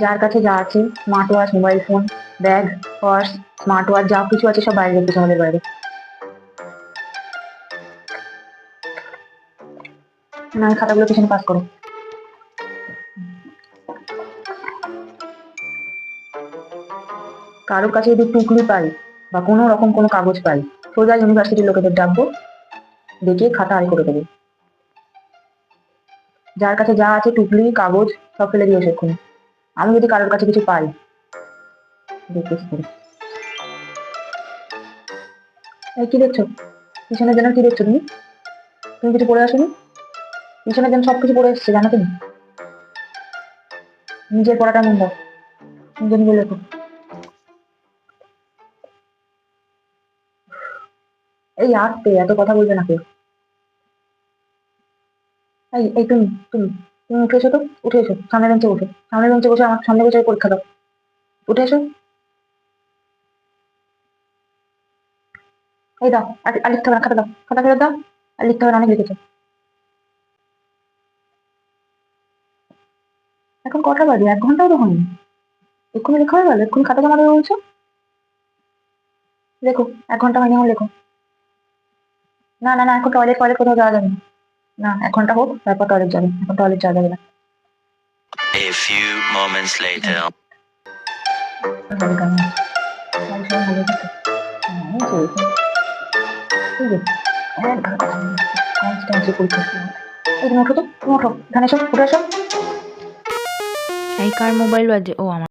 যার কাছে যা আছে, smart watch, mobile phone, bag, purse, smart watch, যা কিছু আছে সব বাইরে রেখেছে হলের বাইরে। না, এই খাতাগুলো পিছনে পাস করো। কারোর কাছে যদি টুকলি পাই বা কোনো রকম কোনো কাগজ পাই, সোজা ইউনিভার্সিটির লোকেদের ডাকবো, ডেকে খাতা আয় করে দেবো। যার কাছে যা আছে, টুকলি, কাগজ, সব ফেলে দিয়েছে এক্ষুনি। আমি যদি কারোর কাছে কিছু পাই, দেখবে কি করে। এই কি দেখছো? পিছনের জন্য কি দেখছো তুমি? তুমি কিছু পড়ে আসোনি? পিছনের জন্য সবকিছু পড়ে এসছে, জানো তুমি? নিজের পড়াটা মন দাও, নিজে নিজে লেখো। এই আস্তে, এত কথা বলবে না কেউ। এই তুমি তুমি তুমি উঠে এসো তো, উঠে এসো, সামনের বেঞ্চে বসো, সামনের বেঞ্চে বসে আমার সামনে বসে পরীক্ষা দাও। উঠে এসো। এই দাও, আর লিখতে হবে না, খাতা দাও, খাতা ফেরত দাও। আর লিখতে হবে না, অনেক লিখেছো। এখন কটা বাজে? 1 ঘন্টাও তো হয়নি, এক্ষুনি লেখা হয়ে গেল? এক্ষুনি খাতা জমা দেবে বলছো? লেখো, 1 ঘন্টা হয়নি, এখন লেখো। না না না, এখন টয়লেট টয়লেট কোথাও যাওয়া যাবে না। না, 1 ঘন্টা হোক, তারপর টয়লেট যাবে, এখন টয়লেট যাওয়া যাবে না। A few moments later. ভালো কেমন আছে? বাড়ির সবাই ভালো আছে তো? হ্যাঁ, এই চলছে। ঠিক আছে, একঘাটা কথা বলে যাচ্ছে, কনস্ট্যান্টলি পরীক্ষা শুরু হয়। এই তুমি ওঠো তো, তুমি ওঠো, এখানে এসো, উঠে এসো। এই কার মোবাইল বাজে? ও আমার।